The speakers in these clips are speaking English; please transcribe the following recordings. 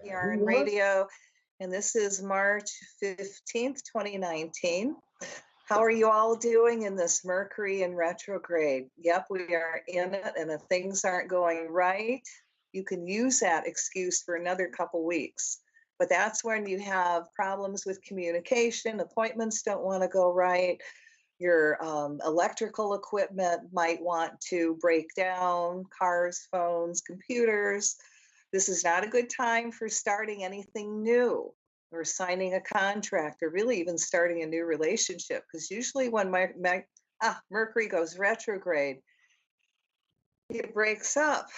UPRN Radio, and this is March 15th, 2019. How are you all doing in this Mercury in retrograde? Yep, we are in it, and if things aren't going right, you can use that excuse for another couple weeks. But that's when you have problems with communication, appointments don't want to go right, your electrical equipment might want to break down, cars, phones, computers. This is not a good time for starting anything new or signing a contract or really even starting a new relationship, because usually when Mercury goes retrograde, it breaks up.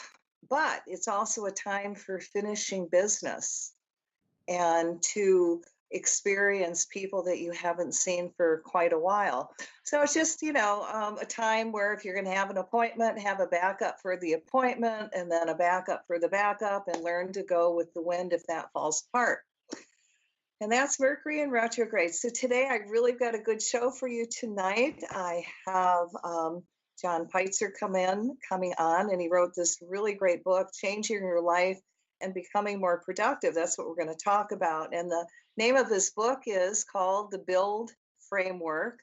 But it's also a time for finishing business and to experience people that you haven't seen for quite a while. So it's just, a time where if you're going to have an appointment, have a backup for the appointment and then a backup for the backup, and learn to go with the wind if that falls apart. And that's Mercury in retrograde. So today I really got a good show for you tonight. I have John Peitzman coming on, and he wrote this really great book, Changing Your Life and Becoming More Productive. That's what we're going to talk about. And the name of this book is called The Build Framework,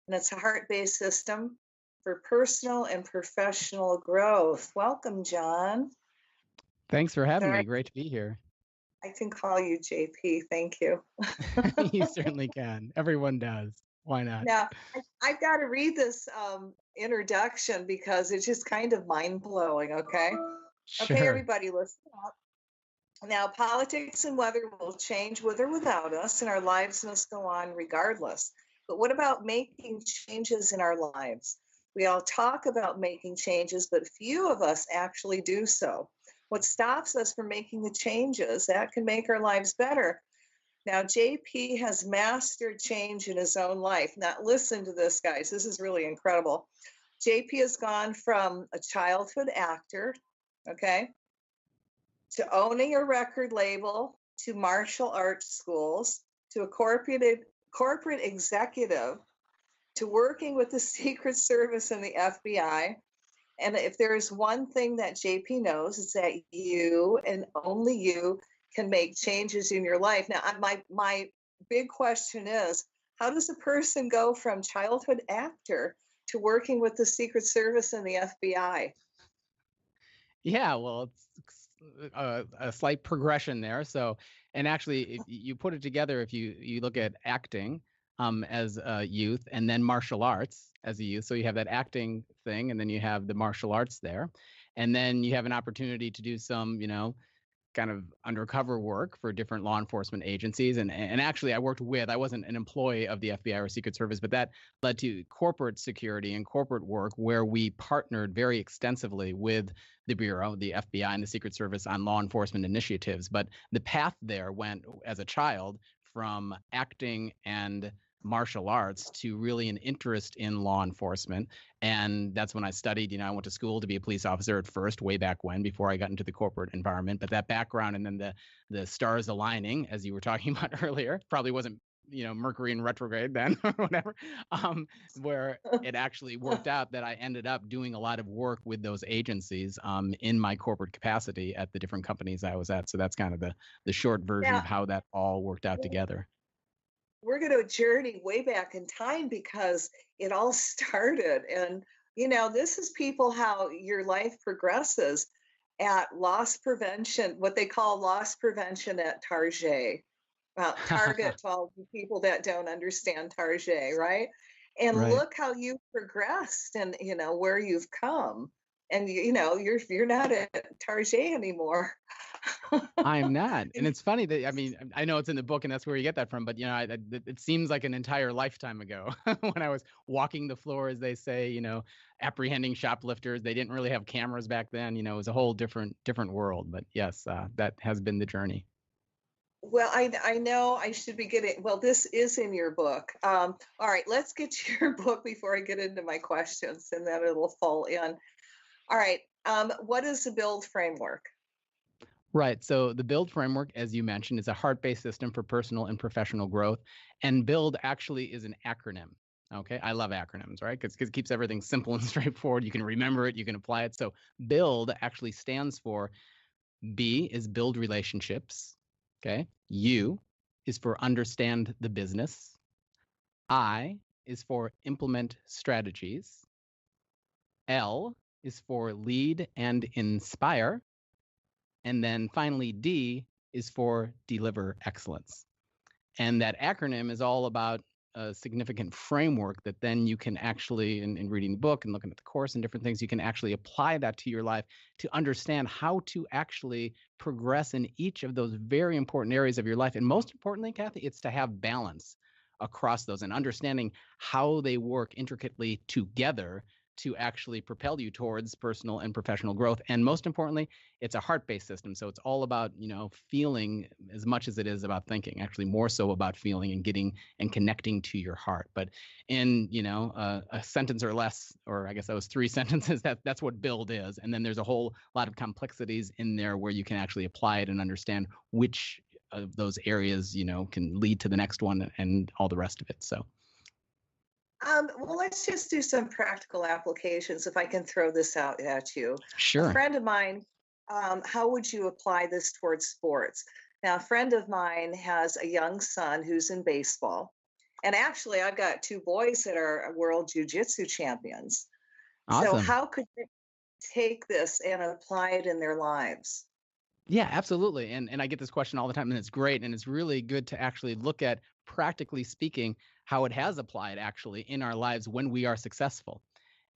and it's a heart-based system for personal and professional growth. Welcome, John. Thanks for having me. Great to be here. I can call you JP. Thank you. You certainly can. Everyone does. Why not? Now, I've got to read this introduction because it's just kind of mind-blowing, okay? Sure. Okay, everybody, listen up. Now, politics and weather will change with or without us, and our lives must go on regardless. But what about making changes in our lives? We all talk about making changes, but few of us actually do so. What stops us from making the changes that can make our lives better? Now, JP has mastered change in his own life. Now, listen to this, guys. This is really incredible. JP has gone from a childhood actor, okay, to owning a record label, to martial arts schools, to a corporate executive, to working with the Secret Service and the FBI. And if there's one thing that JP knows, it's that you and only you can make changes in your life. Now, my big question is, how does a person go from childhood actor to working with the Secret Service and the FBI? Yeah, well, it's a slight progression there. So, and actually, if you put it together, if you look at acting as a youth and then martial arts as a youth, so you have that acting thing and then you have the martial arts there, and then you have an opportunity to do some, kind of undercover work for different law enforcement agencies. And actually I wasn't an employee of the FBI or Secret Service, but that led to corporate security and corporate work where we partnered very extensively with the Bureau, the FBI and the Secret Service on law enforcement initiatives. But the path there went as a child from acting and martial arts to really an interest in law enforcement. And that's when I studied, I went to school to be a police officer at first, way back when, before I got into the corporate environment. But that background and then the stars aligning, as you were talking about earlier, probably wasn't, Mercury in retrograde then or whatever, where it actually worked out that I ended up doing a lot of work with those agencies in my corporate capacity at the different companies I was at. So that's kind of the short version of how that all worked out together. We're going to journey way back in time because it all started. And, this is people how your life progresses at loss prevention, what they call loss prevention at Target. Target to all the people that don't understand Target, right? And Right. Look how you've progressed and, where you've come. And, you're not at Target anymore. I'm not. And it's funny that, I know it's in the book and that's where you get that from, but, it seems like an entire lifetime ago when I was walking the floor, as they say, apprehending shoplifters. They didn't really have cameras back then. It was a whole different world. But yes, that has been the journey. Well, I know I should be getting, well, this is in your book. All right, let's get to your book before I get into my questions, and then it'll fall in. All right, what is the build framework? Right. So the BUILD framework, as you mentioned, is a heart-based system for personal and professional growth. And BUILD actually is an acronym. Okay. I love acronyms, right? Because it keeps everything simple and straightforward. You can remember it, you can apply it. So BUILD actually stands for B is build relationships. Okay. U is for understand the business. I is for implement strategies. L is for lead and inspire. And then finally, D is for deliver excellence. And that acronym is all about a significant framework that then you can actually, in reading the book and looking at the course and different things, you can actually apply that to your life to understand how to actually progress in each of those very important areas of your life. And most importantly, Cathy, it's to have balance across those and understanding how they work intricately together to actually propel you towards personal and professional growth. And most importantly, it's a heart-based system. So it's all about, feeling as much as it is about thinking, actually more so about feeling and getting and connecting to your heart. But in, a sentence or less, or I guess that was 3 sentences, that's what build is. And then there's a whole lot of complexities in there where you can actually apply it and understand which of those areas, can lead to the next one and all the rest of it. So. Well, let's just do some practical applications if I can throw this out at you. Sure. A friend of mine, how would you apply this towards sports? Now, a friend of mine has a young son who's in baseball. And actually, I've got 2 boys that are world jiu-jitsu champions. Awesome. So how could they take this and apply it in their lives? Yeah, absolutely. And I get this question all the time, and it's great. And it's really good to actually look at, practically speaking, how it has applied actually in our lives when we are successful.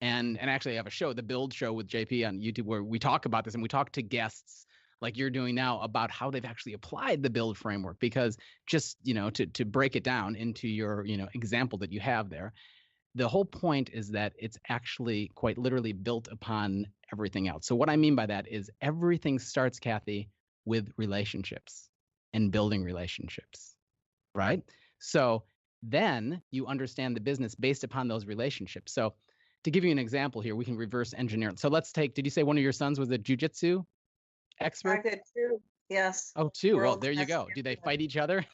And actually I have a show, the Build Show with JP on YouTube, where we talk about this, and we talk to guests like you're doing now about how they've actually applied the Build framework. Because just, to break it down into your, example that you have there, the whole point is that it's actually quite literally built upon everything else. So what I mean by that is everything starts, Cathy, with relationships and building relationships, right? So then you understand the business based upon those relationships. So to give you an example here, we can reverse engineer it. So let's take, did you say one of your sons was a jiu-jitsu expert? I did 2, yes. Oh, 2. Well, World there you class go. Do they champion. fight each other?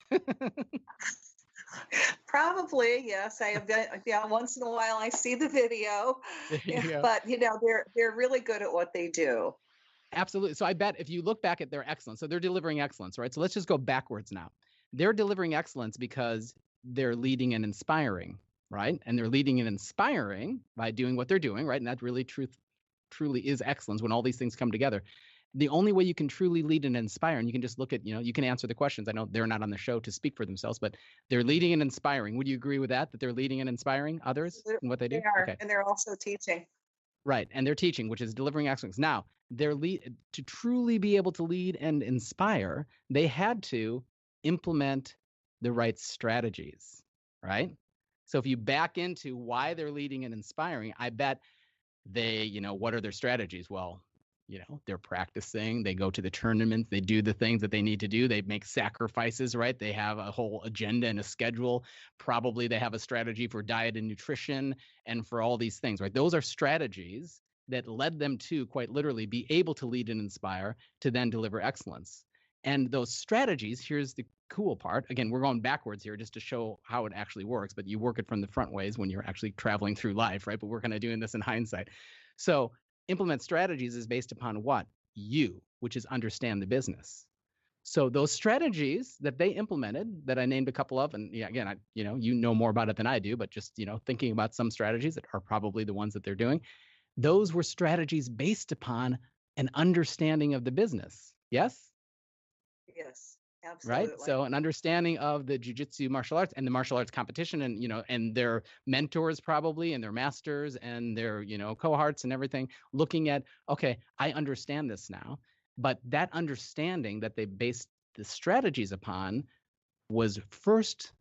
Probably, yes. I have been, once in a while I see the video. There you go. But they're really good at what they do. Absolutely. So I bet if you look back at their excellence, so they're delivering excellence, right? So let's just go backwards now. They're delivering excellence because they're leading and inspiring, right? And they're leading and inspiring by doing what they're doing, right? And that really truly is excellence when all these things come together. The only way you can truly lead and inspire, and you can just look at, you can answer the questions. I know they're not on the show to speak for themselves, but they're leading and inspiring. Would you agree with that they're leading and inspiring others in what they do? They are, okay. And they're also teaching. Right. And they're teaching, which is delivering excellence. Now, to truly be able to lead and inspire, they had to implement the right strategies, right? So if you back into why they're leading and inspiring, I bet they, what are their strategies? Well, they're practicing, they go to the tournaments, they do the things that they need to do, they make sacrifices, right? They have a whole agenda and a schedule. Probably they have a strategy for diet and nutrition and for all these things, right? Those are strategies that led them to quite literally be able to lead and inspire to then deliver excellence. And those strategies, here's the cool part. Again, we're going backwards here just to show how it actually works, but you work it from the front ways when you're actually traveling through life, right? But we're kind of doing this in hindsight. So implement strategies is based upon what? You, which is understand the business. So those strategies that they implemented, that I named a couple of, and yeah, again, you know more about it than I do, but just, thinking about some strategies that are probably the ones that they're doing, those were strategies based upon an understanding of the business. Yes? Yes, absolutely. Right. So an understanding of the jiu-jitsu martial arts and the martial arts competition, and, and their mentors probably, and their masters and their, cohorts and everything, looking at, okay, I understand this now. But that understanding that they based the strategies upon was first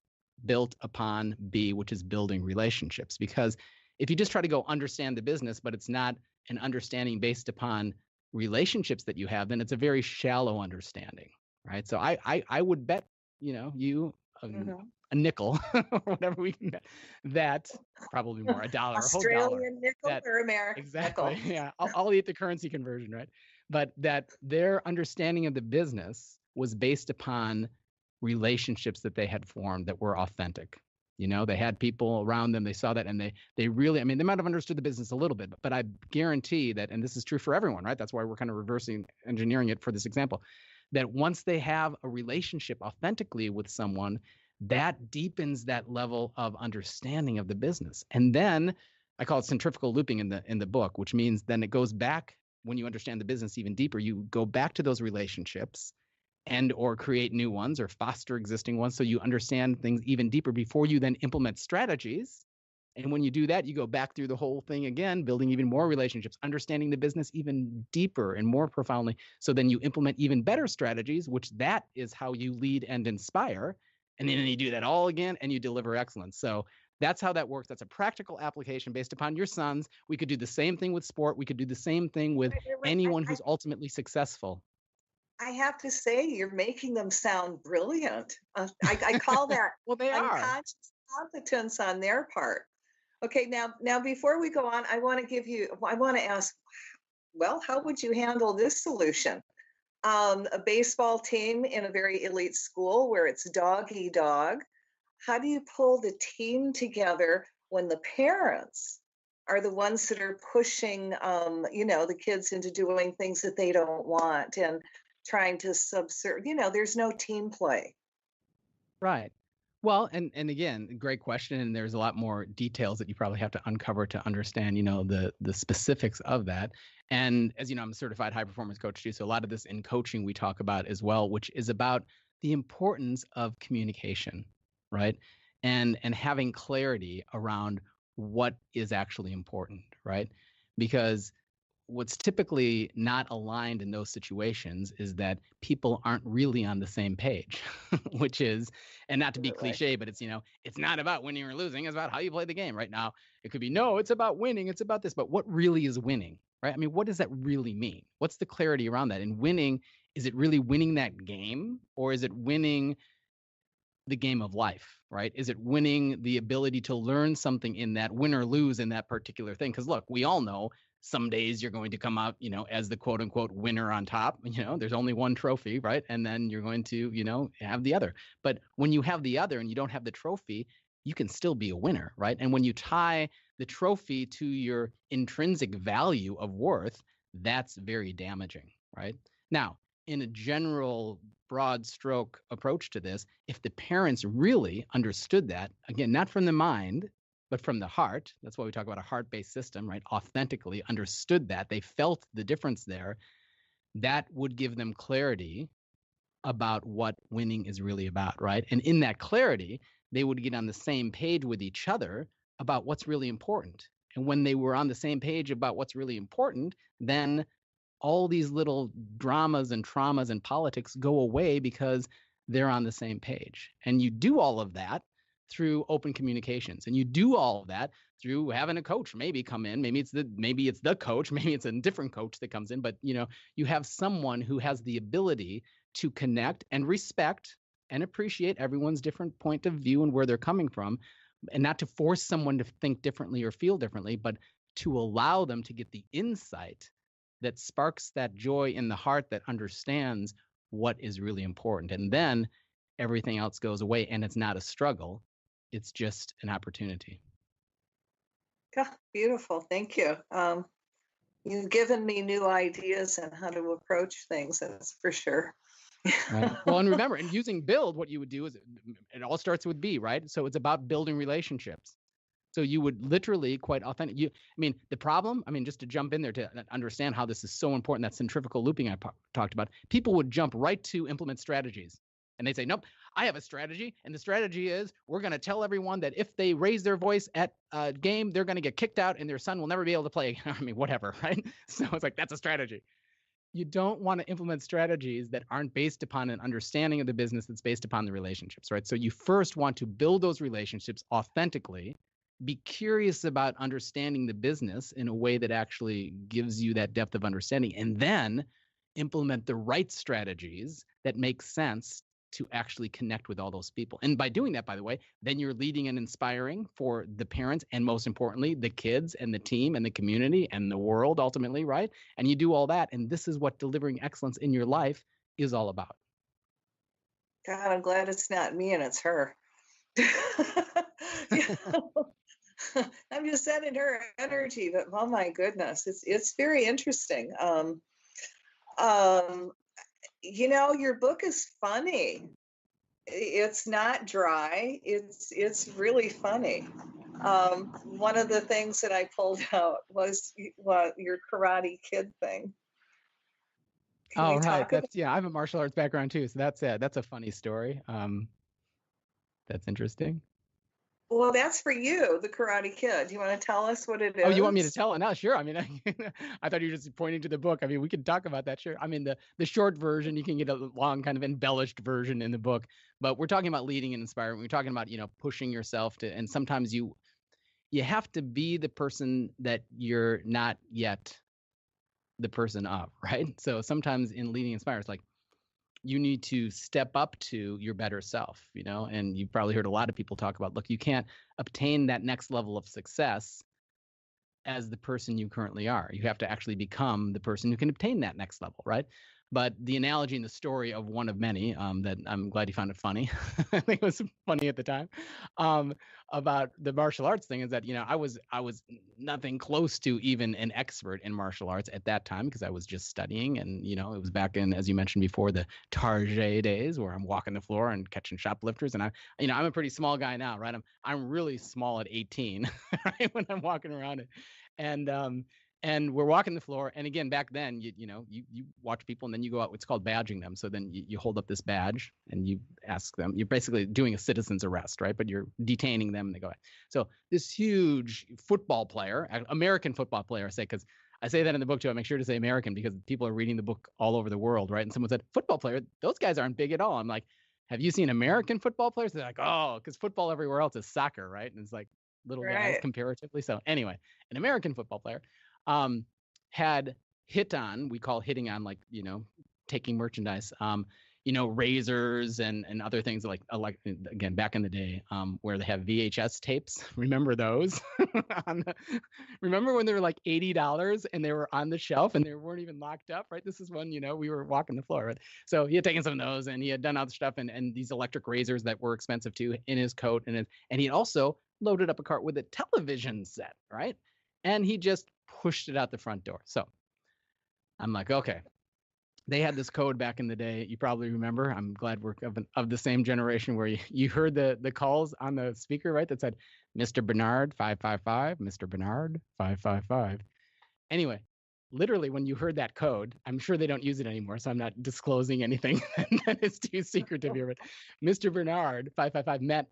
built upon B, which is building relationships. Because if you just try to go understand the business, but it's not an understanding based upon relationships that you have, then it's a very shallow understanding. Right. So I would bet, you a nickel or whatever we can bet, that probably more, $1, Australian nickel that, or American exactly, nickel. Yeah, I'll eat the currency conversion, right? But that their understanding of the business was based upon relationships that they had formed that were authentic. They had people around them, they saw that, and they really, they might have understood the business a little bit, but I guarantee that, and this is true for everyone, right? That's why we're kind of reversing engineering it for this example, that once they have a relationship authentically with someone, that deepens that level of understanding of the business. And then I call it centrifugal looping in the book, which means then it goes back when you understand the business even deeper, you go back to those relationships and or create new ones or foster existing ones so you understand things even deeper before you then implement strategies. And when you do that, you go back through the whole thing again, building even more relationships, understanding the business even deeper and more profoundly. So then you implement even better strategies, which that is how you lead and inspire. And then you do that all again and you deliver excellence. So that's how that works. That's a practical application based upon your sons. We could do the same thing with sport. We could do the same thing with anyone who's ultimately successful. I have to say, you're making them sound brilliant. I call that well, they unconscious competence on their part. Okay, now before we go on, I want to ask, well, how would you handle this solution? A baseball team in a very elite school where it's dog eat dog. How do you pull the team together when the parents are the ones that are pushing, the kids into doing things that they don't want and trying to subserve? There's no team play. Right. Well, and again, great question. And there's a lot more details that you probably have to uncover to understand, the specifics of that. And as you know, I'm a certified high performance coach too. So a lot of this in coaching we talk about as well, which is about the importance of communication, right? And having clarity around what is actually important, right? Because what's typically not aligned in those situations is that people aren't really on the same page, which is, and not to be cliche, but it's, it's not about winning or losing. It's about how you play the game right now. It could be, no, it's about winning. It's about this, but what really is winning, right? I mean, what does that really mean? What's the clarity around that? And winning, is it really winning that game or is it winning the game of life, right? Is it winning the ability to learn something in that, win or lose in that particular thing? Because look, we all know some days you're going to come out, as the quote unquote winner on top. There's only one trophy, right? And then you're going to, have the other. But when you have the other and you don't have the trophy, you can still be a winner, right? And when you tie the trophy to your intrinsic value of worth, that's very damaging, right? Now, in a general broad stroke approach to this, if the parents really understood that, again, not from the mind, but from the heart, that's why we talk about a heart-based system, right? Authentically understood that, they felt the difference there, that would give them clarity about what winning is really about, right? And in that clarity, they would get on the same page with each other about what's really important. And when they were on the same page about what's really important, then all these little dramas and traumas and politics go away because they're on the same page. And you do all of that through open communications. And you do all of that through having a coach maybe come in. Maybe it's the coach, maybe it's a different coach that comes in, but you have someone who has the ability to connect and respect and appreciate everyone's different point of view and where they're coming from, and not to force someone to think differently or feel differently, but to allow them to get the insight that sparks that joy in the heart that understands what is really important. And then everything else goes away and it's not a struggle. It's just an opportunity. Yeah, beautiful. Thank you. You've given me new ideas on how to approach things, that's for sure. Right. Well, and remember, in using build, what you would do is it all starts with B, right? So it's about building relationships. So you would literally quite authentic. The problem, just to jump in there to understand how this is so important, that centrifugal looping I talked about, people would jump right to implement strategies. And they'd say, nope, I have a strategy. And the strategy is we're going to tell everyone that if they raise their voice at a game, they're going to get kicked out and their son will never be able to play again. Whatever, right? So it's like, that's a strategy. You don't want to implement strategies that aren't based upon an understanding of the business that's based upon the relationships, right? So you first want to build those relationships authentically, be curious about understanding the business in a way that actually gives you that depth of understanding, and then implement the right strategies that make sense to actually connect with all those people. And by doing that, by the way, then you're leading and inspiring for the parents and most importantly, the kids and the team and the community and the world ultimately, right? And you do all that. And this is what delivering excellence in your life is all about. God, I'm glad it's not me and it's her. I'm just sending her energy, but oh my goodness, it's very interesting. You know, your book is funny. It's not dry. It's really funny. One of the things that I pulled out was your Karate Kid thing. Can Oh, we right. talk about? That's I have a martial arts background too, so that's a funny story. That's interesting. Well, that's for you, the Karate Kid. Do you want to tell us what it Oh, you want me to is? tell it now? Sure. I mean, I thought you were just pointing to the book. I mean, we could talk about that. Sure. I mean, the short version, you can get a long kind of embellished version in the book, but we're talking about leading and inspiring. We're talking about, pushing yourself to, and sometimes you have to be the person that you're not yet the person of, right? So sometimes in leading and inspiring, it's like you need to step up to your better self, and you've probably heard a lot of people talk about, look, you can't obtain that next level of success as the person you currently are. You have to actually become the person who can obtain that next level, right? But the analogy and the story of one of many that I'm glad you found it funny. I think it was funny at the time, um, about the martial arts thing is that I was nothing close to even an expert in martial arts at that time because I was just studying, and it was back in, as you mentioned before, the Target days where I'm walking the floor and catching shoplifters, and I'm a pretty small guy now, right? I'm really small at 18, right, when I'm walking around it, and we're walking the floor, and again, back then, you watch people and then you go out. It's called badging them. So then you hold up this badge and you ask them. You're basically doing a citizen's arrest, right? But you're detaining them and they go. So this huge football player, American football player, I say, because I say that in the book too. I make sure to say American because people are reading the book all over the world, right? And someone said football player. Those guys aren't big at all. I'm like, have you seen American football players? They're like, oh, because football everywhere else is soccer, right? And it's like little guys Right. comparatively. So anyway, an American football player had hit on, we call hitting on, like, taking merchandise, razors and other things like again, back in the day, where they have VHS tapes. Remember those? Remember when they were like $80 and they were on the shelf and they weren't even locked up, right? This is when, we were walking the floor, right? So he had taken some of those and he had done other stuff and these electric razors that were expensive too in his coat. And he had also loaded up a cart with a television set, right? And he just pushed it out the front door. So I'm like, okay. They had this code back in the day. You probably remember. I'm glad we're of the same generation where you heard the calls on the speaker, right? That said, Mr. Bernard 555, Mr. Bernard 555. Anyway, literally when you heard that code, I'm sure they don't use it anymore, so I'm not disclosing anything that is too secretive here. But Mr. Bernard 555 meant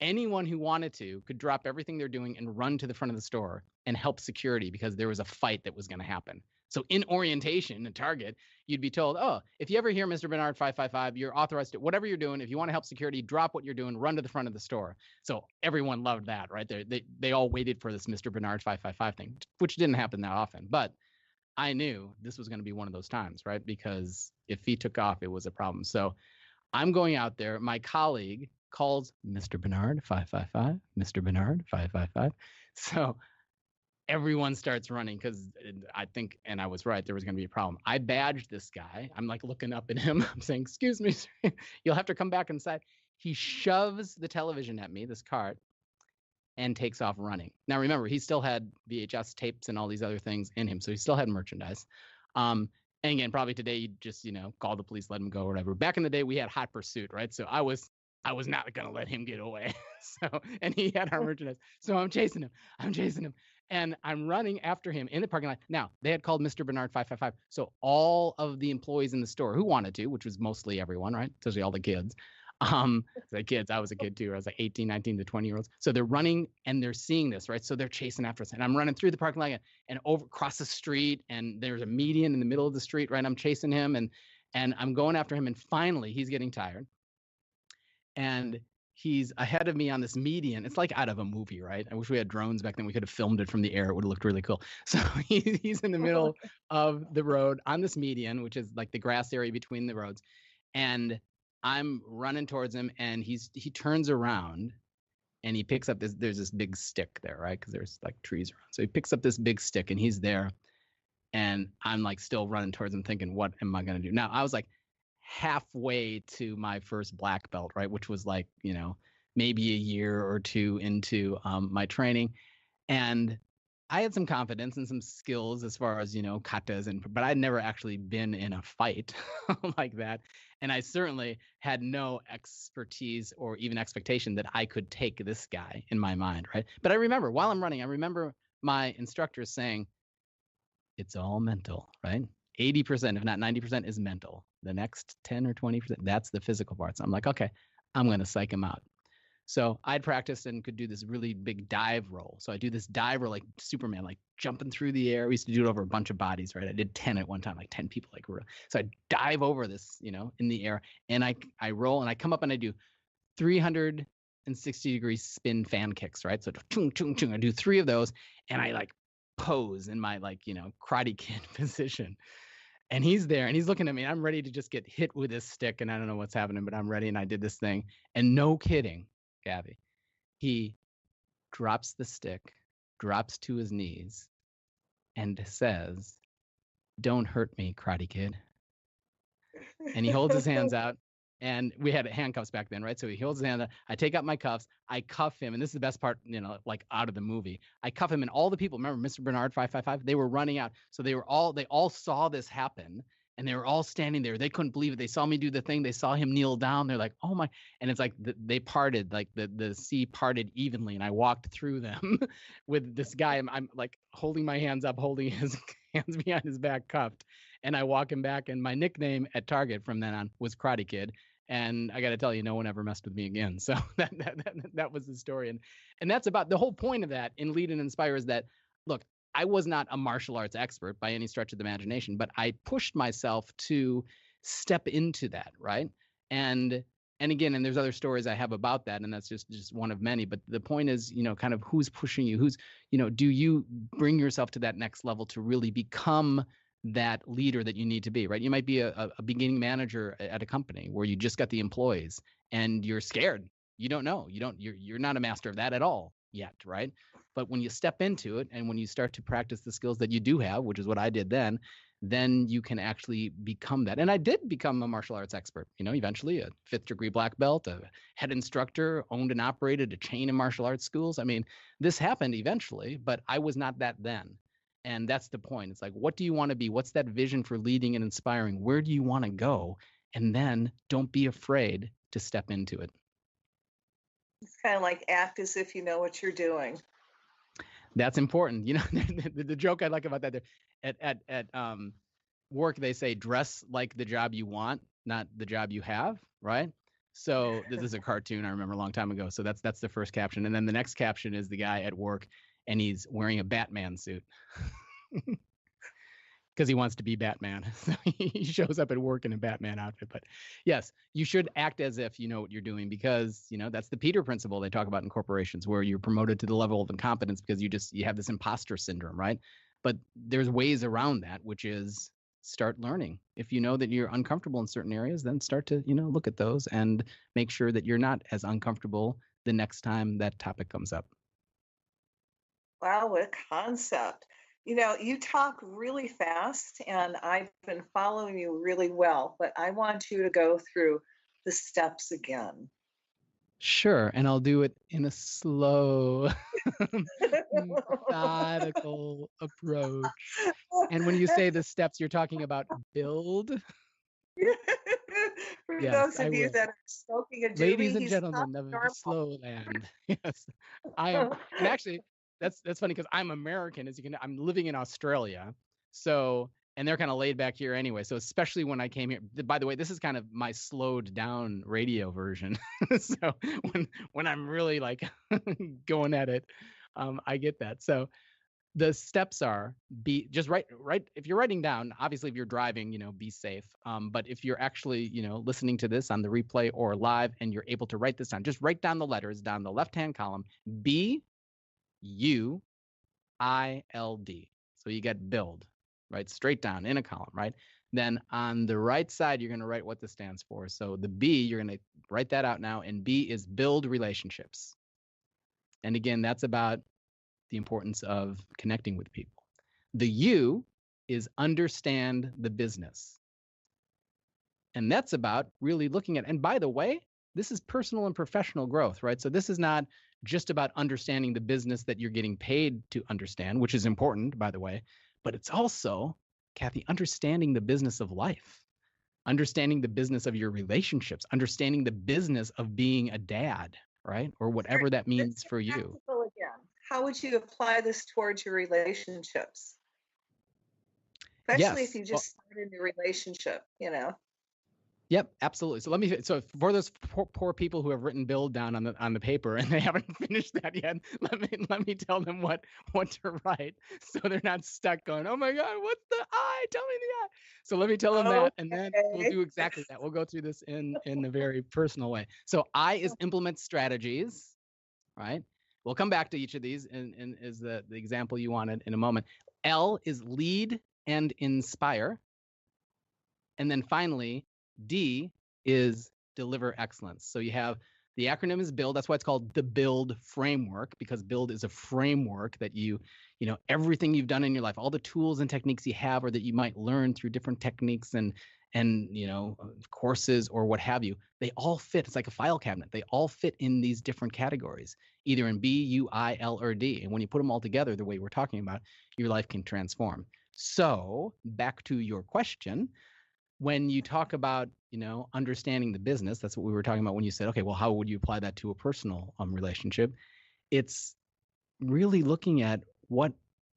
anyone who wanted to could drop everything they're doing and run to the front of the store and help security because there was a fight that was going to happen. So in orientation at Target, you'd be told, oh, if you ever hear Mr. Bernard 555, you're authorized to, whatever you're doing, if you want to help security, drop what you're doing, run to the front of the store. So everyone loved that, right? They all waited for this Mr. Bernard 555 thing, which didn't happen that often. But I knew this was going to be one of those times, right? Because if he took off, it was a problem. So I'm going out there. My colleague calls Mr. Bernard 555, Mr. Bernard 555. So everyone starts running because I think, and I was right, there was going to be a problem. I badged this guy. I'm like looking up at him. I'm saying, excuse me, sir, you'll have to come back inside. He shoves the television at me, this cart, and takes off running. Now, remember, he still had VHS tapes and all these other things in him. So he still had merchandise. And again, probably today you'd just, call the police, let him go or whatever. Back in the day, we had hot pursuit, right? So I was not going to let him get away. And he had our merchandise. So I'm chasing him. And I'm running after him in the parking lot. Now, they had called Mr. Bernard 555. So all of the employees in the store who wanted to, which was mostly everyone, right? Especially all the kids. The kids, I was a kid too. I was like 18, 19 to 20-year-olds. So they're running and they're seeing this, right? So they're chasing after us. And I'm running through the parking lot and over across the street. And there's a median in the middle of the street, right? I'm chasing him and I'm going after him. And finally, he's getting tired. And he's ahead of me on this median. It's like out of a movie, right? I wish we had drones back then. We could have filmed it from the air. It would have looked really cool. So he's in the middle of the road on this median, which is like the grass area between the roads. And I'm running towards him and he turns around and he picks up there's this big stick there, right? Because there's like trees around. So he picks up this big stick and he's there. And I'm like still running towards him thinking, what am I going to do? Now, I was like halfway to my first black belt, right? Which was like, maybe a year or two into my training. And I had some confidence and some skills as far as, katas, but I'd never actually been in a fight like that. And I certainly had no expertise or even expectation that I could take this guy in my mind, right? But I remember while I'm running, I remember my instructors saying, it's all mental, right? 80%, if not 90%, is mental. The next 10 or 20%, that's the physical part. So I'm like, okay, I'm going to psych him out. So I'd practiced and could do this really big dive roll. So I do this dive roll like Superman, like jumping through the air. We used to do it over a bunch of bodies, right? I did 10 at one time, like 10 people. So I dive over this, in the air, and I roll and I come up and I do 360-degree spin fan kicks, right? So chung, chung, chung. I do 3 of those, and I like pose in my Karate Kid position. And he's there and he's looking at me. I'm ready to just get hit with this stick, and I don't know what's happening, but I'm ready. And I did this thing, and no kidding, Gabby, he drops the stick, drops to his knees, and says, "Don't hurt me, Karate Kid." And he holds his hands out, and we had handcuffs back then, right? So he holds his hand out. I take out my cuffs. I cuff him, and this is the best part, like out of the movie. I cuff him, and all the people, remember Mr. Bernard 555? They were running out. So they all saw this happen, and they were all standing there. They couldn't believe it. They saw me do the thing. They saw him kneel down. They're like, "Oh my!" And it's like they parted, like the sea parted evenly, and I walked through them with this guy. I'm like holding my hands up, holding his hands behind his back, cuffed, and I walk him back. And my nickname at Target from then on was Karate Kid. And I got to tell you, no one ever messed with me again. So that was the story. And that's about the whole point of that in Lead and Inspire is that, look, I was not a martial arts expert by any stretch of the imagination, but I pushed myself to step into that, right? And again, and there's other stories I have about that, and that's just one of many. But the point is, kind of who's pushing you, do you bring yourself to that next level to really become that leader that you need to be, right? You might be a beginning manager at a company where you just got the employees and you're scared. You don't know. You're not a master of that at all yet, right? But when you step into it and when you start to practice the skills that you do have, which is what I did then you can actually become that. And I did become a martial arts expert, eventually a 5th degree black belt, a head instructor, owned and operated a chain of martial arts schools. I mean, this happened eventually, but I was not that then. And that's the point. It's like, what do you want to be? What's that vision for leading and inspiring? Where do you want to go? And then don't be afraid to step into it. It's kind of like act as if you know what you're doing. That's important. The joke I like about that, at work, they say dress like the job you want, not the job you have, right? So this is a cartoon I remember a long time ago. So that's the first caption. And then the next caption is the guy at work and he's wearing a Batman suit because he wants to be Batman. So he shows up at work in a Batman outfit. But yes, you should act as if you know what you're doing because, that's the Peter principle they talk about in corporations where you're promoted to the level of incompetence because you have this imposter syndrome, right? But there's ways around that, which is start learning. If you know that you're uncomfortable in certain areas, then start to, look at those and make sure that you're not as uncomfortable the next time that topic comes up. Wow, what a concept. You talk really fast and I've been following you really well, but I want you to go through the steps again. Sure. And I'll do it in a slow, methodical approach. And when you say the steps, you're talking about build. For those of you that are smoking a doobie, ladies and gentlemen of the slow land. Yes, I am. And actually, that's funny because I'm American. I'm living in Australia, so and they're kind of laid back here anyway. So especially when I came here. By the way, this is kind of my slowed down radio version. So when I'm really like going at it, I get that. So the steps are just write if you're writing down, obviously if you're driving, be safe. But if you're actually, listening to this on the replay or live and you're able to write this down, just write down the letters down the left-hand column, BUILD. So you get build, right? Straight down in a column, right? Then on the right side, you're going to write what this stands for. So the B, you're going to write that out now. And B is build relationships. And again, that's about the importance of connecting with people. The U is understand the business. And that's about really looking at, and by the way, this is personal and professional growth, right? So this is not just about understanding the business that you're getting paid to understand, which is important, by the way, but it's also, Cathy, understanding the business of life, understanding the business of your relationships, understanding the business of being a dad, right? Or whatever that means Let's get for you. practical again. How would you apply this towards your relationships? Especially if Yes. you just started a relationship, you know. Yep, absolutely. So for those poor people who have written build down on the paper and they haven't finished that yet, let me tell them what to write, so they're not stuck going, oh my God, what's the I? Tell me the I. So let me tell them that, and then we'll do exactly that. We'll go through this in a very personal way. So I is implement strategies, right? We'll come back to each of these and is the example you wanted in a moment. L is lead and inspire. And then finally, D is deliver excellence. So you have the acronym is BUILD. That's why it's called the BUILD framework, because BUILD is a framework that you know, everything you've done in your life, all the tools and techniques you have, or that you might learn through different techniques and you know, courses or what have you, they all fit. It's like a file cabinet. They all fit in these different categories, either in B, U, I, L, or D. And when you put them all together the way we're talking about, your life can transform. So back to your question, when you talk about, you know, understanding the business, that's what we were talking about when you said, okay, well, how would you apply that to a personal relationship? It's really looking at what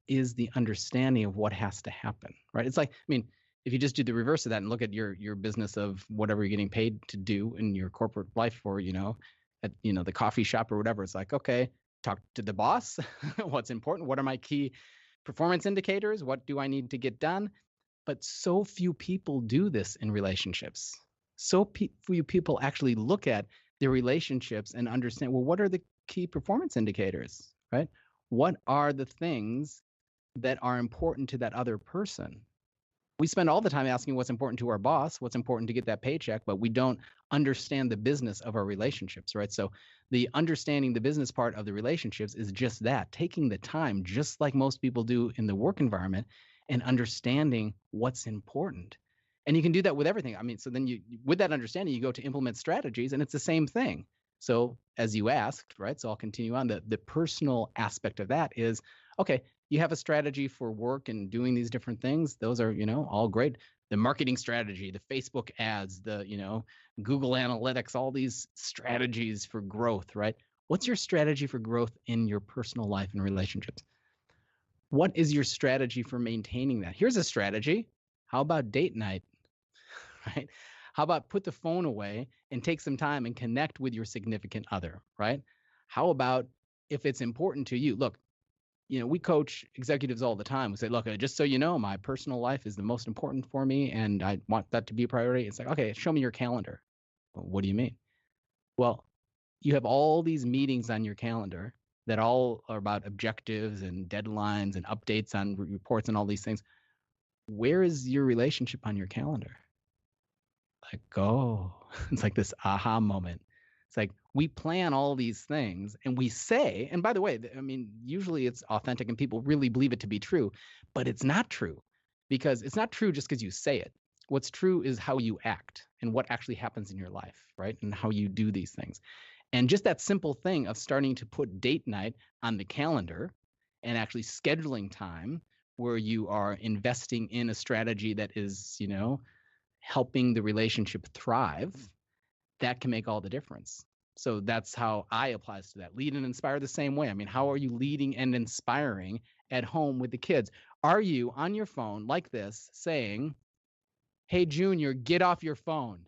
is the understanding of what has to happen, right? It's like, I mean, if you just do the reverse of that and look at your business of whatever you're getting paid to do in your corporate life, or, you know, at, you know, the coffee shop or whatever, it's like, okay, talk to the boss. What's important? What are my key performance indicators? What do I need to get done? But so few people do this in relationships. So few people actually look at their relationships and understand, well, what are the key performance indicators, right? What are the things that are important to that other person? We spend all the time asking what's important to our boss, what's important to get that paycheck, but we don't understand the business of our relationships, right? So the understanding the business part of the relationships is just that, taking the time, just like most people do in the work environment, and understanding what's important. And you can do that with everything. I mean, so then with that understanding, you go to implement strategies, and it's the same thing. So as you asked, right? So I'll continue on. The personal aspect of that is, okay, you have a strategy for work and doing these different things. Those are, you know, all great. The marketing strategy, the Facebook ads, the, you know, Google Analytics, all these strategies for growth, right? What's your strategy for growth in your personal life and relationships? What is your strategy for maintaining that? Here's a strategy. How about date night, right? How about put the phone away and take some time and connect with your significant other, right? How about if it's important to you? Look, you know, we coach executives all the time. We say, look, just so you know, my personal life is the most important for me, and I want that to be a priority. It's like, okay, show me your calendar. Well, what do you mean? Well, you have all these meetings on your calendar that all are about objectives and deadlines and updates on reports and all these things. Where is your relationship on your calendar? Like, oh, it's like this aha moment. It's like we plan all these things and we say, and by the way, I mean, usually it's authentic and people really believe it to be true, but it's not true, because it's not true just because you say it. What's true is how you act and what actually happens in your life, right? And how you do these things. And just that simple thing of starting to put date night on the calendar and actually scheduling time where you are investing in a strategy that is, you know, helping the relationship thrive, that can make all the difference. So that's how I applies to that. Lead and inspire the same way. I mean, how are you leading and inspiring at home with the kids? Are you on your phone like this saying, hey, Junior, get off your phone?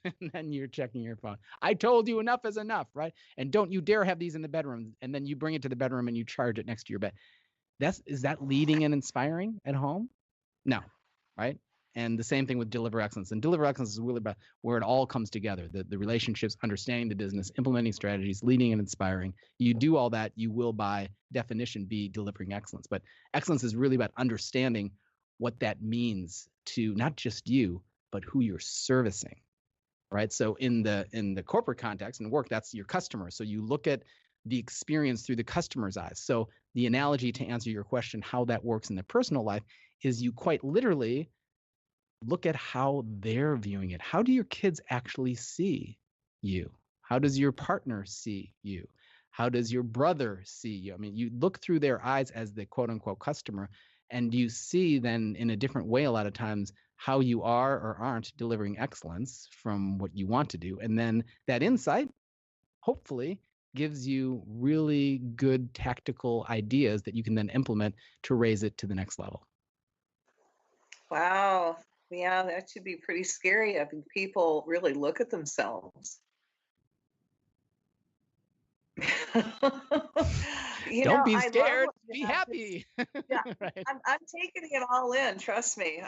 And then you're checking your phone. I told you enough is enough, right? And don't you dare have these in the bedroom. And then you bring it to the bedroom and you charge it next to your bed. Is that leading and inspiring at home? No, right? And the same thing with Deliver Excellence. And Deliver Excellence is really about where it all comes together, the relationships, understanding the business, implementing strategies, leading and inspiring. You do all that, you will by definition be delivering excellence. But excellence is really about understanding what that means to not just you, but who you're servicing, right? So in the corporate context and work, that's your customer. So you look at the experience through the customer's eyes. So the analogy to answer your question, how that works in the personal life, is you quite literally look at how they're viewing it. How do your kids actually see you? How does your partner see you? How does your brother see you? I mean, you look through their eyes as the quote unquote customer, and you see then in a different way a lot of times how you are or aren't delivering excellence from what you want to do. And then that insight, hopefully, gives you really good tactical ideas that you can then implement to raise it to the next level. Wow. Yeah, that should be pretty scary. I mean, people really look at themselves. Don't be I love scared, what you be have to happy. Yeah, Right. I'm taking it all in, trust me.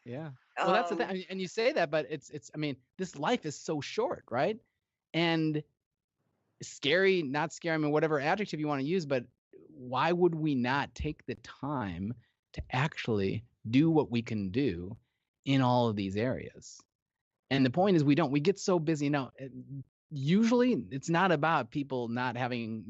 Yeah. Well, that's the thing. Um, And you say that, but I mean, this life is so short, right? And scary, not scary, I mean, whatever adjective you want to use, but why would we not take the time to actually do what we can do in all of these areas? And the point is, we get so busy. Now, usually it's not about people not having,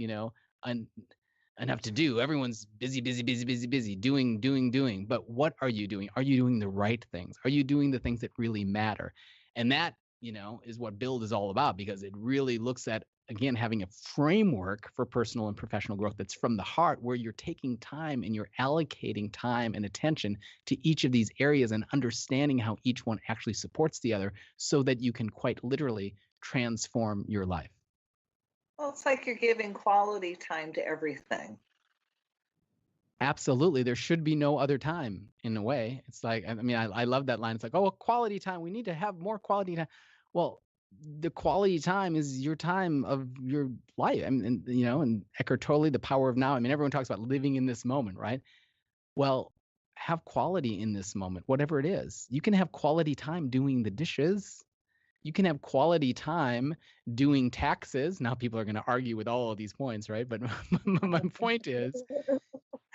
enough to do. Everyone's busy, busy, busy, busy, busy, doing. But what are you doing? Are you doing the right things? Are you doing the things that really matter? And that, is what Build is all about, because it really looks at, again, having a framework for personal and professional growth that's from the heart, where you're taking time and you're allocating time and attention to each of these areas and understanding how each one actually supports the other, so that you can quite literally transform your life. well, it's like you're giving quality time to everything. Absolutely. There should be no other time, in a way. It's like, I mean, I love that line. It's like, oh, quality time. We need to have more quality time. Well, the quality time is your time of your life. I mean, and Eckhart Tolle, the power of now. I mean, everyone talks about living in this moment, right? Well, have quality in this moment, whatever it is. You can have quality time doing the dishes. You can have quality time doing taxes. Now people are going to argue with all of these points, right? But my point is,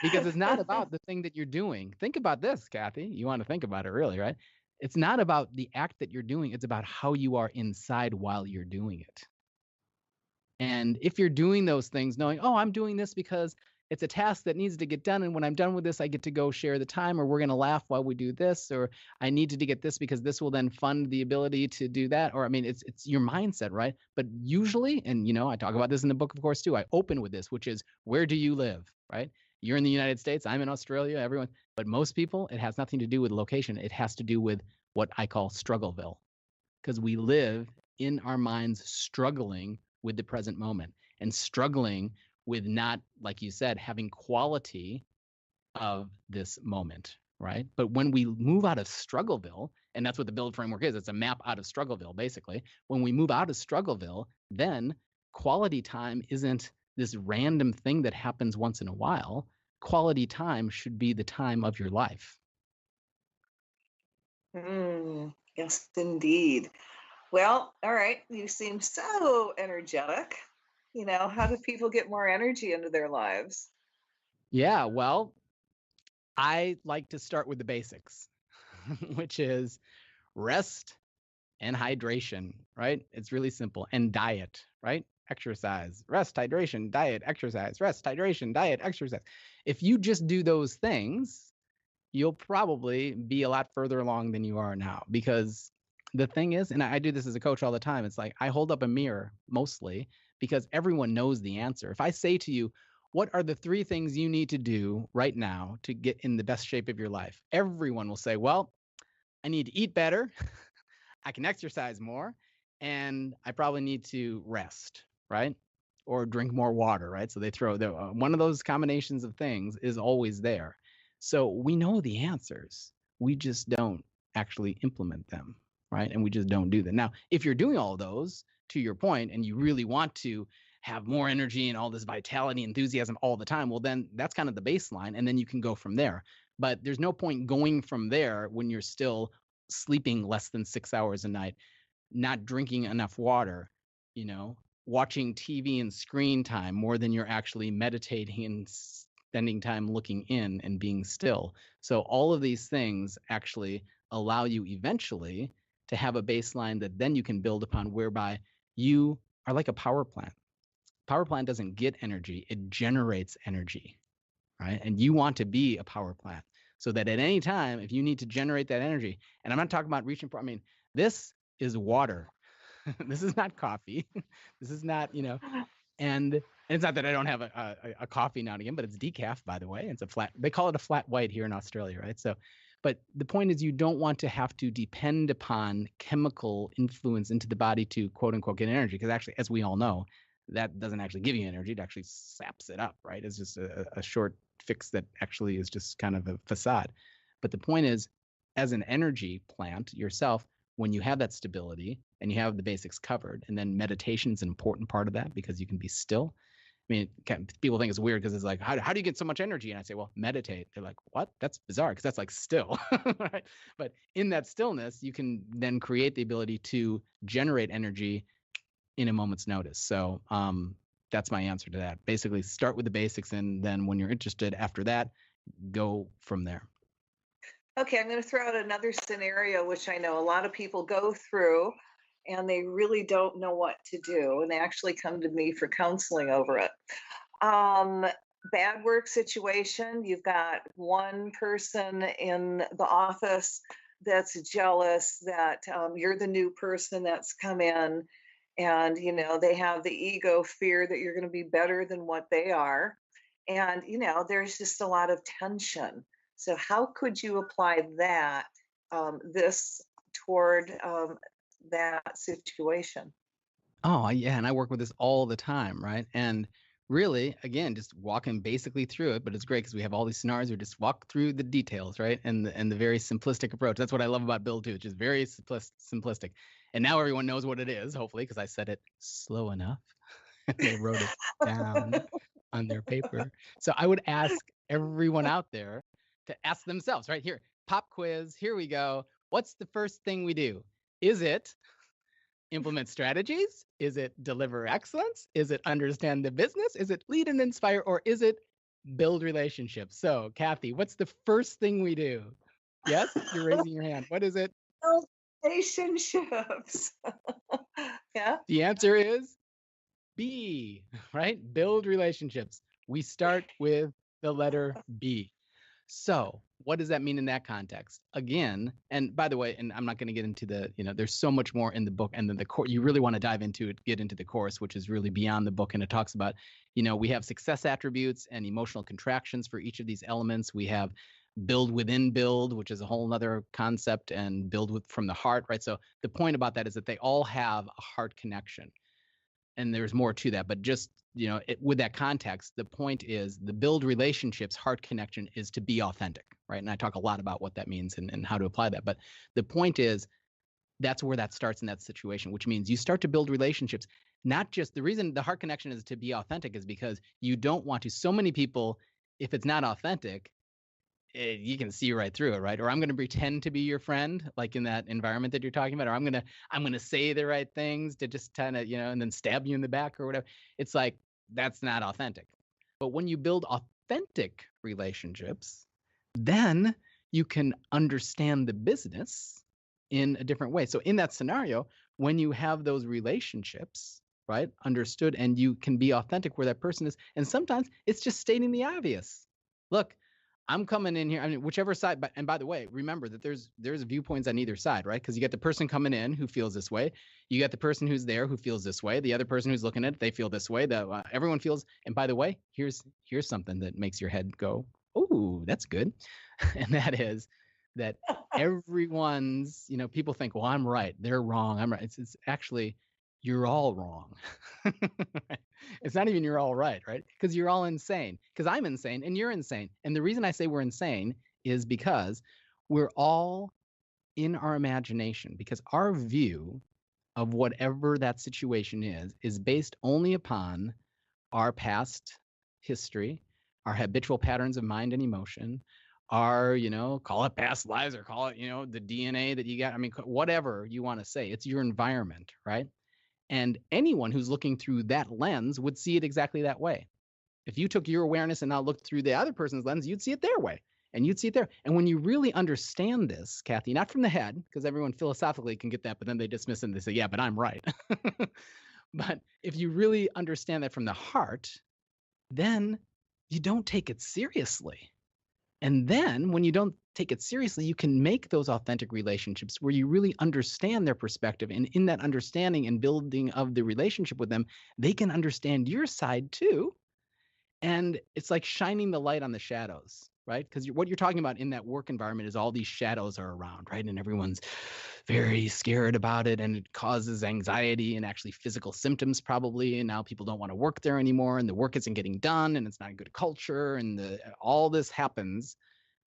because it's not about the thing that you're doing. Think about this, Cathy. You want to think about it, really, right? It's not about the act that you're doing. It's about how you are inside while you're doing it. And if you're doing those things knowing, oh, I'm doing this because it's a task that needs to get done, and when I'm done with this, I get to go share the time, or we're going to laugh while we do this, or I needed to get this because this will then fund the ability to do that. Or, I mean, it's your mindset, right? But usually, and I talk about this in the book, of course, too, I open with this, which is, where do you live, right? You're in the United States, I'm in Australia, everyone. But most people, it has nothing to do with location. It has to do with what I call struggleville, because we live in our minds struggling with the present moment, and struggling with not, like you said, having quality of this moment, right? But when we move out of struggleville, and that's what the Build framework is, it's a map out of struggleville, basically. When we move out of struggleville, then quality time isn't this random thing that happens once in a while. Quality time should be the time of your life. Yes, indeed. Well, all right. You seem so energetic. How do people get more energy into their lives? Yeah, well, I like to start with the basics, which is rest and hydration, right? It's really simple. And diet, right? Exercise, rest, hydration, diet, exercise, rest, hydration, diet, exercise. If you just do those things, you'll probably be a lot further along than you are now. Because the thing is, and I do this as a coach all the time, it's like I hold up a mirror mostly because everyone knows the answer. If I say to you, what are the 3 things you need to do right now to get in the best shape of your life? Everyone will say, well, I need to eat better, I can exercise more, and I probably need to rest, right? Or drink more water, right? So they throw one of those combinations of things is always there. So we know the answers. We just don't actually implement them, right? And we just don't do them. Now, if you're doing all of those, to your point, and you really want to have more energy and all this vitality, enthusiasm all the time, well, then that's kind of the baseline, and then you can go from there. But there's no point going from there when you're still sleeping less than 6 hours a night, not drinking enough water, watching TV and screen time more than you're actually meditating and spending time looking in and being still. So all of these things actually allow you eventually to have a baseline that then you can build upon, whereby you are like a power plant. Power plant doesn't get energy, it generates energy, right? And you want to be a power plant, so that at any time, if you need to generate that energy, and I'm not talking about reaching for, I mean, this is water. This is not coffee. This is not, And it's not that I don't have a coffee now and again, but it's decaf, by the way. It's a flat, they call it a flat white here in Australia, right? So, but the point is you don't want to have to depend upon chemical influence into the body to quote unquote get energy. Because actually, as we all know, that doesn't actually give you energy. It actually saps it up, right? It's just a short fix that actually is just kind of a facade. But the point is, as an energy plant yourself, when you have that stability and you have the basics covered, and then meditation is an important part of that because you can be still. I mean, people think it's weird because it's like, how do you get so much energy? And I say, well, meditate. They're like, what? That's bizarre because that's like still, right? But in that stillness, you can then create the ability to generate energy in a moment's notice. So that's my answer to that. Basically, start with the basics, and then when you're interested after that, go from there. Okay, I'm going to throw out another scenario, which I know a lot of people go through, and they really don't know what to do, and they actually come to me for counseling over it. Bad work situation. You've got one person in the office that's jealous that you're the new person that's come in, and they have the ego fear that you're going to be better than what they are, and there's just a lot of tension. So how could you apply that this toward that situation? Oh, yeah, and I work with this all the time, right? And really, again, just walking basically through it, but it's great because we have all these scenarios. We just walk through the details, right? And the very simplistic approach. That's what I love about Build too. It's just very simplistic. And now everyone knows what it is, hopefully, because I said it slow enough. They wrote it down on their paper. So I would ask everyone out there to ask themselves, right here, pop quiz. Here we go. What's the first thing we do? Is it implement strategies? Is it deliver excellence? Is it understand the business? Is it lead and inspire? Or is it build relationships? So, Cathy, what's the first thing we do? Yes, you're raising your hand. What is it? Build relationships. Yeah. The answer is B, right? Build relationships. We start with the letter B. So what does that mean in that context? Again, and by the way, and I'm not going to get into the, there's so much more in the book, and then the course, you really want to dive into it, get into the course, which is really beyond the book. And it talks about, we have success attributes and emotional contractions for each of these elements. We have build within build, which is a whole nother concept, and build from the heart, right? So the point about that is that they all have a heart connection. And there's more to that, but just with that context, the point is the build relationships heart connection is to be authentic, right? And I talk a lot about what that means and how to apply that, but the point is that's where that starts in that situation, which means you start to build relationships. Not just the reason the heart connection is to be authentic is because you don't want to. So many people, if it's not authentic, you can see right through it, right? Or I'm going to pretend to be your friend, like in that environment that you're talking about, or I'm going to say the right things to just kind of, and then stab you in the back or whatever. It's like, that's not authentic. But when you build authentic relationships, then you can understand the business in a different way. So in that scenario, when you have those relationships, right, understood, and you can be authentic where that person is, and sometimes it's just stating the obvious. Look, I'm coming in here. I mean, whichever side. But and by the way, remember that there's viewpoints on either side, right? Because you get the person coming in who feels this way. You got the person who's there who feels this way. The other person who's looking at it, they feel this way. Everyone feels. And by the way, here's something that makes your head go, "Oh, that's good," and that is that everyone's. People think, "Well, I'm right. They're wrong. I'm right." It's actually you're all wrong. It's not even you're all right? Because you're all insane. Because I'm insane and you're insane. And the reason I say we're insane is because we're all in our imagination, because our view of whatever that situation is based only upon our past history, our habitual patterns of mind and emotion, our, call it past lives or call it, the DNA that you got. I mean, whatever you want to say, it's your environment, right? And anyone who's looking through that lens would see it exactly that way. If you took your awareness and now looked through the other person's lens, you'd see it their way, and you'd see it there. And when you really understand this, Cathy, not from the head, because everyone philosophically can get that, but then they dismiss it and they say, yeah, but I'm right. But if you really understand that from the heart, then you don't take it seriously. And then when you don't take it seriously, you can make those authentic relationships where you really understand their perspective. And in that understanding and building of the relationship with them, they can understand your side too. And it's like shining the light on the shadows, right? Because what you're talking about in that work environment is all these shadows are around, right? And everyone's very scared about it, and it causes anxiety and actually physical symptoms probably. And now people don't want to work there anymore, and the work isn't getting done, and it's not a good culture, and all this happens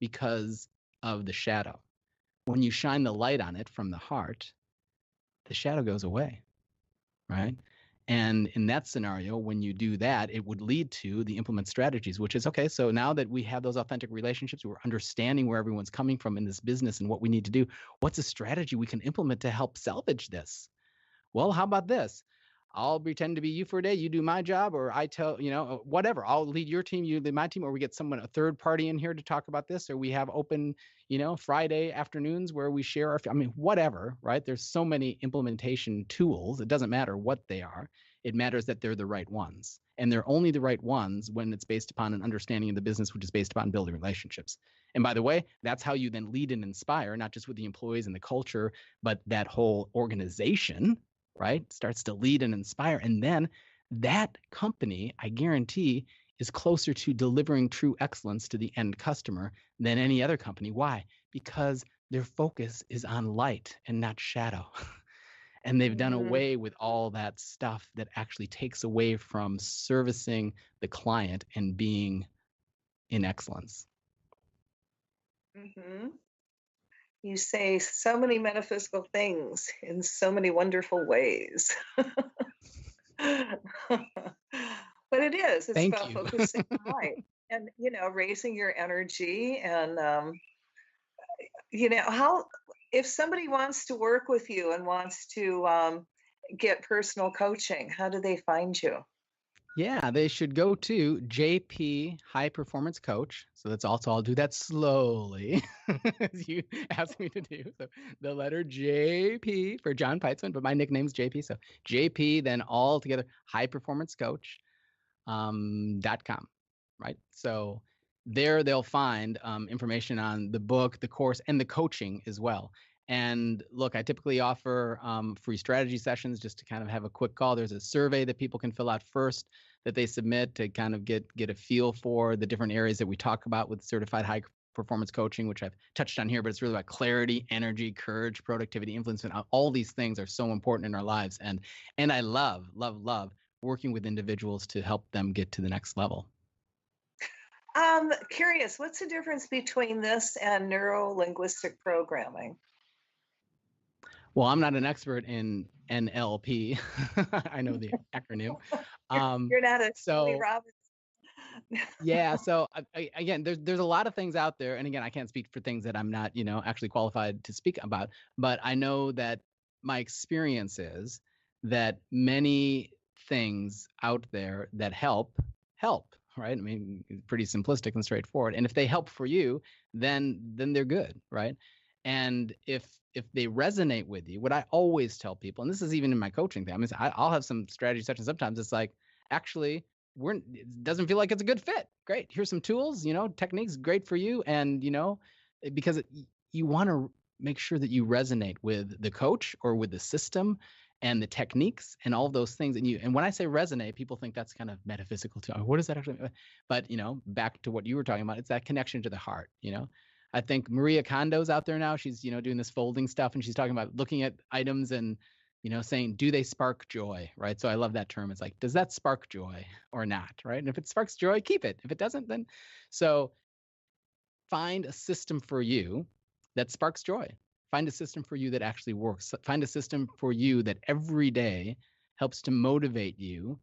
because of the shadow. When you shine the light on it from the heart, the shadow goes away, right? And in that scenario, when you do that, it would lead to the implement strategies, which is, okay, so now that we have those authentic relationships, we're understanding where everyone's coming from in this business and what we need to do, what's a strategy we can implement to help salvage this? Well, how about this? I'll pretend to be you for a day. You do my job, or I tell, whatever. I'll lead your team, you lead my team, or we get someone, a third party in here to talk about this, or we have open, Friday afternoons where we share our, whatever, right? There's so many implementation tools. It doesn't matter what they are. It matters that they're the right ones. And they're only the right ones when it's based upon an understanding of the business, which is based upon building relationships. And by the way, that's how you then lead and inspire, not just with the employees and the culture, but that whole organization, right? Starts to lead and inspire. And then that company, I guarantee, is closer to delivering true excellence to the end customer than any other company. Why? Because their focus is on light and not shadow. And they've done away with all that stuff that actually takes away from servicing the client and being in excellence. Mm-hmm. You say so many metaphysical things in so many wonderful ways. But it is. It's about focusing on light and, raising your energy. And, how, if somebody wants to work with you and wants to get personal coaching, how do they find you? Yeah, they should go to JP High Performance Coach. So that's also, I'll do that slowly as you asked me to do. So the letter JP for John Peitzman, but my nickname's JP. So JP, then all together, highperformancecoach.com, right? So there they'll find information on the book, the course, and the coaching as well. And look, I typically offer free strategy sessions just to kind of have a quick call. There's a survey that people can fill out first that they submit to kind of get a feel for the different areas that we talk about with certified high performance coaching, which I've touched on here, but it's really about clarity, energy, courage, productivity, influence, and all these things are so important in our lives. And I love working with individuals to help them get to the next level. Curious, what's the difference between this and neuro-linguistic programming? Well, I'm not an expert in NLP. I know the acronym. You're not a Tony Robbins. Yeah. So again, there's a lot of things out there, and again, I can't speak for things that I'm not, actually qualified to speak about. But I know that my experience is that many things out there that help, right? I mean, pretty simplistic and straightforward. And if they help for you, then they're good, right? And if they resonate with you, what I always tell people, and this is even in my coaching thing, I mean, I'll have some strategy sessions. Sometimes it's like, actually, it doesn't feel like it's a good fit. Great. Here's some tools, techniques, great for you. And, because you want to make sure that you resonate with the coach or with the system and the techniques and all of those things. And when I say resonate, people think that's kind of metaphysical too. What does that actually mean? But, back to what you were talking about, it's that connection to the heart, I think Maria Kondo's out there now. She's, doing this folding stuff, and she's talking about looking at items and, saying, do they spark joy, right? So I love that term. It's like, does that spark joy or not, right? And if it sparks joy, keep it. If it doesn't, then so find a system for you that sparks joy. Find a system for you that actually works. Find a system for you that every day helps to motivate you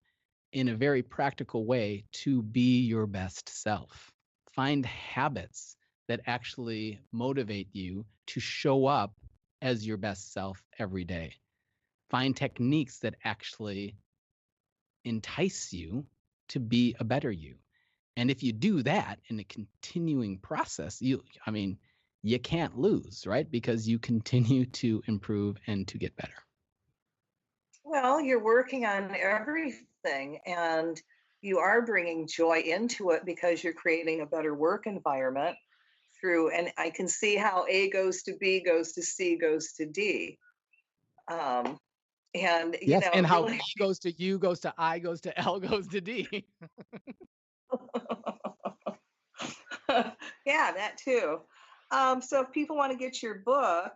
in a very practical way to be your best self. Find habits that actually motivate you to show up as your best self every day. Find techniques that actually entice you to be a better you. And if you do that in a continuing process, you can't lose, right? Because you continue to improve and to get better. Well, you're working on everything, and you are bringing joy into it because you're creating a better work environment through, and I can see how A goes to B, goes to C, goes to D. And, you Yes, know, and how really, B goes to U, goes to I, goes to L, goes to D. yeah, that too. So if people want to get your book,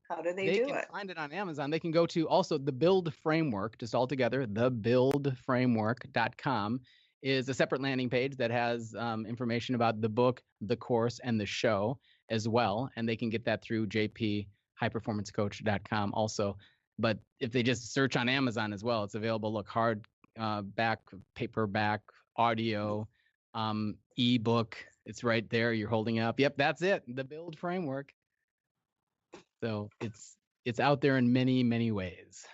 how do they They do can it? find it on Amazon. They can go to also the Build Framework, just all together, thebuildframework.com is a separate landing page that has information about the book, the course, and the show as well. And they can get that through jphighperformancecoach.com also. But if they just search on Amazon as well, it's available. Look, hard back, paperback, audio, ebook. It's right there. You're holding it up. Yep, that's it. The Build Framework. So it's out there in many, many ways.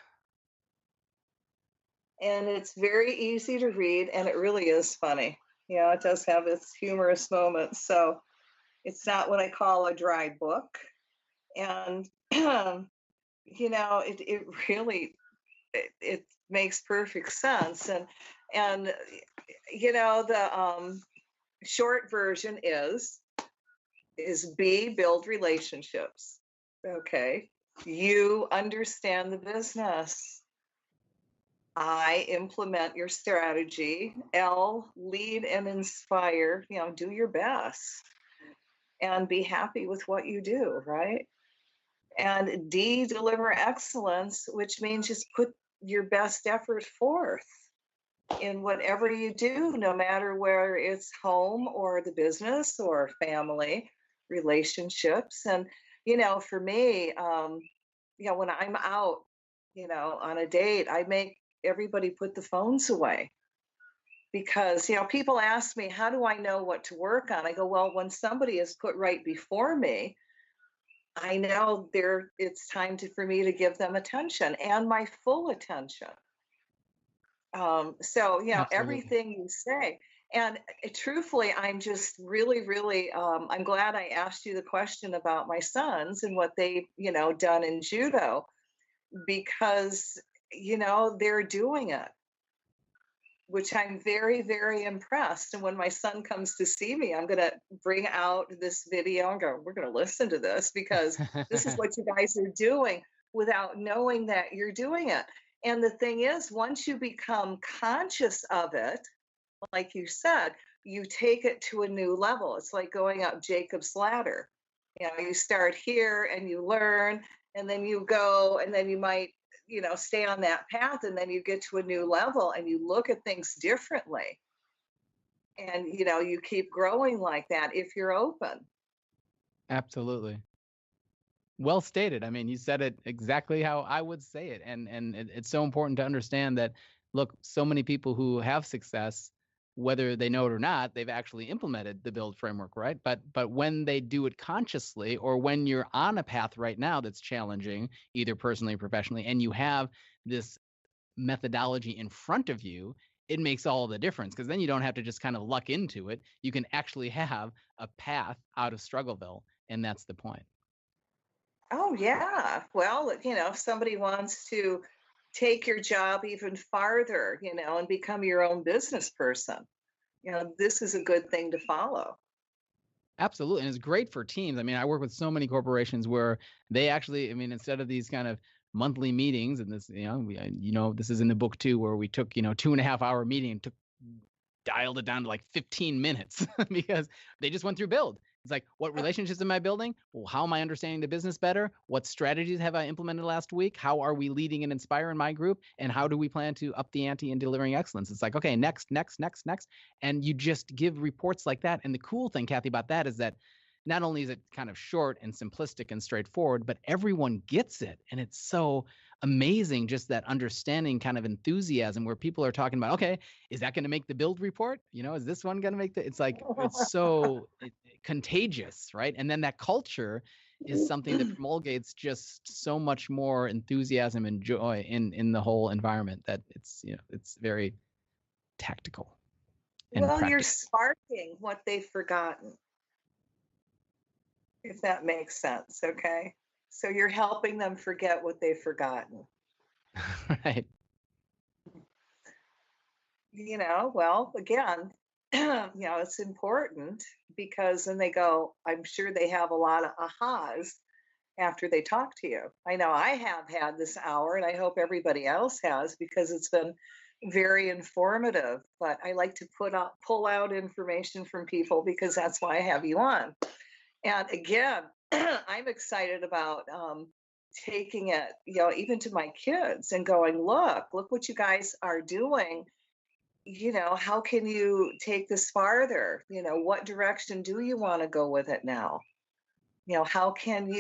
And it's very easy to read, and it really is funny. You know, it does have its humorous moments. So it's not what I call a dry book. And, you know, it really, it makes perfect sense. And, you know, the short version is B, build relationships. Okay. You understand the business. I, implement your strategy. L, lead and inspire. You know, do your best and be happy with what you do, right? And D, deliver excellence, which means just put your best effort forth in whatever you do, no matter where it's home or the business or family, relationships. And, you know, for me, you know, when I'm out, you know, on a date, I make everybody put the phones away because, you know, people ask me, how do I know what to work on? I go, well, when somebody is put right before me, I know it's time for me to give them attention and my full attention. So, you know, Absolutely. everything you say. And truthfully, I'm just really, really, I'm glad I asked you the question about my sons and what they've, you know, done in judo because, you know, they're doing it, which I'm very, very impressed. And when my son comes to see me, I'm going to bring out this video and go, we're going to listen to this because this is what you guys are doing without knowing that you're doing it. And the thing is, once you become conscious of it, like you said, you take it to a new level. It's like going up Jacob's ladder. You know, you start here and you learn, and then you go, and then you might, you know, stay on that path, and then you get to a new level and you look at things differently. And, you know, you keep growing like that if you're open. Absolutely. Well stated. I mean, you said it exactly how I would say it. And it's so important to understand that, look, so many people who have success, whether they know it or not, they've actually implemented the build framework, right? But when they do it consciously, or when you're on a path right now that's challenging, either personally or professionally, and you have this methodology in front of you, it makes all the difference, because then you don't have to just kind of luck into it. You can actually have a path out of Struggleville, and that's the point. Oh, yeah. Well, you know, if somebody wants to take your job even farther, you know, and become your own business person, you know, this is a good thing to follow. Absolutely. And it's great for teams. I mean, I work with so many corporations where they actually, I mean, instead of these kind of monthly meetings, and this, you know, this is in the book too, where we took, 2.5 hour meeting and dialed it down to like 15 minutes because they just went through build. It's like, what relationships am I building? Well, how am I understanding the business better? What strategies have I implemented last week? How are we leading and inspiring my group? And how do we plan to up the ante in delivering excellence? It's like, okay, next. And you just give reports like that. And the cool thing, Cathy, about that is that not only is it kind of short and simplistic and straightforward, but everyone gets it. And it's so amazing, just that understanding kind of enthusiasm where people are talking about, okay, is that going to make the build report? You know, is this one going to make it's like, it's so contagious, right? And then that culture is something that promulgates just so much more enthusiasm and joy in the whole environment, that it's, it's very tactical and Well, practical. you're sparking what they've forgotten, if that makes sense. Okay. So you're helping them forget what they've forgotten. Right. You know, well, again, it's important because then they go, I'm sure they have a lot of ahas after they talk to you. I know I have had this hour, and I hope everybody else has, because it's been very informative. But I like to pull out information from people because that's why I have you on. And again, I'm excited about taking it, even to my kids and going, look what you guys are doing. How can you take this farther? What direction do you want to go with it now? How can do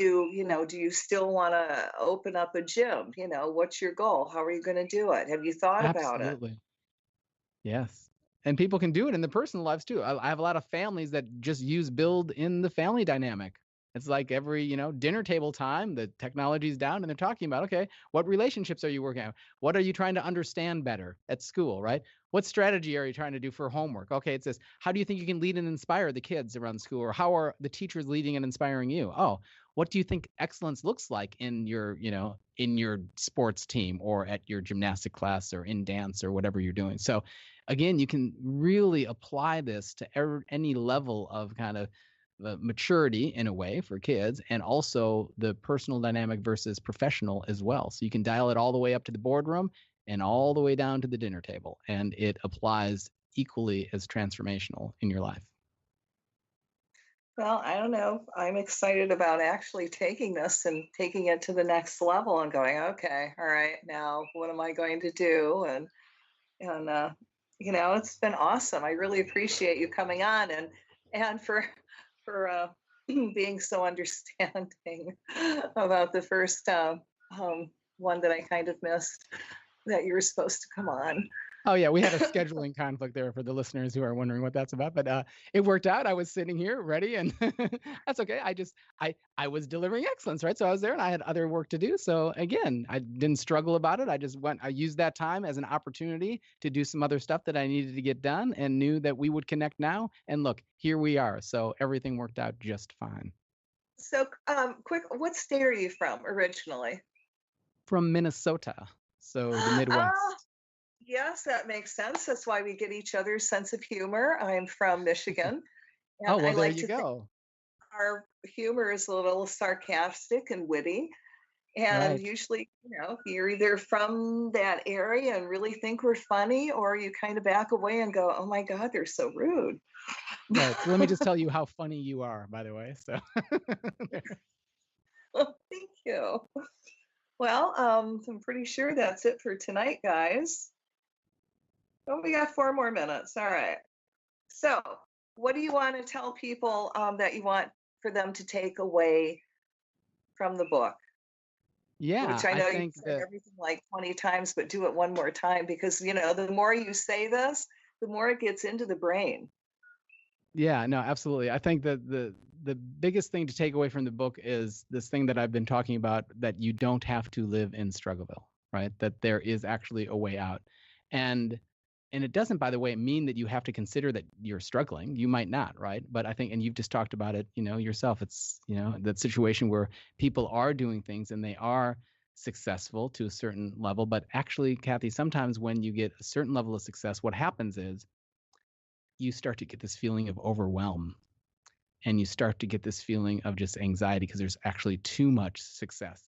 you still want to open up a gym? What's your goal? How are you going to do it? Have you thought about it? Absolutely. Yes. And people can do it in their personal lives too. I have a lot of families that just use build in the family dynamic. It's like every, dinner table time, the technology's down and they're talking about, okay, what relationships are you working on? What are you trying to understand better at school, right? What strategy are you trying to do for homework? Okay, it says, how do you think you can lead and inspire the kids around school? Or how are the teachers leading and inspiring you? Oh, what do you think excellence looks like in your, in your sports team or at your gymnastic class or in dance or whatever you're doing? So again, you can really apply this to any level of kind of maturity in a way for kids, and also the personal dynamic versus professional as well. So you can dial it all the way up to the boardroom and all the way down to the dinner table, and it applies equally as transformational in your life. Well, I don't know. I'm excited about actually taking this and taking it to the next level and going, okay, all right, now what am I going to do? And it's been awesome. I really appreciate you coming on and for being so understanding about the first one that I kind of missed, that you were supposed to come on. Oh yeah, we had a scheduling conflict there for the listeners who are wondering what that's about, but it worked out. I was sitting here ready, and that's okay. I was delivering excellence, right? So I was there, and I had other work to do. So again, I didn't struggle about it. I used that time as an opportunity to do some other stuff that I needed to get done, and knew that we would connect now. And look, here we are. So everything worked out just fine. So, quick, what state are you from originally? From Minnesota, so the Oh, Midwest. yes, that makes sense. That's why we get each other's sense of humor. I'm from Michigan, Oh and I well, there like you to think go. our humor is a little sarcastic and witty. And Right. usually, you're either from that area and really think we're funny, or you kind of back away and go, oh my God, they're so rude. Right. So let me just tell you how funny you are, by the way. So Thank you. Well, I'm pretty sure that's it for tonight, guys. Oh, we got 4 more minutes. All right. So, what do you want to tell people that you want for them to take away from the book? yeah, Which I I know you've think said that, everything like 20 times, but do it one more time, because, the more you say this, the more it gets into the brain. yeah, no, absolutely. I think that the biggest thing to take away from the book is this thing that I've been talking about, that you don't have to live in Struggleville, right? That there is actually a way out. And it doesn't, by the way, mean that you have to consider that you're struggling. You might not, right? But I think, and you've just talked about it, yourself. It's, that situation where people are doing things and they are successful to a certain level. But actually, Cathy, sometimes when you get a certain level of success, what happens is you start to get this feeling of overwhelm, and you start to get this feeling of just anxiety because there's actually too much success.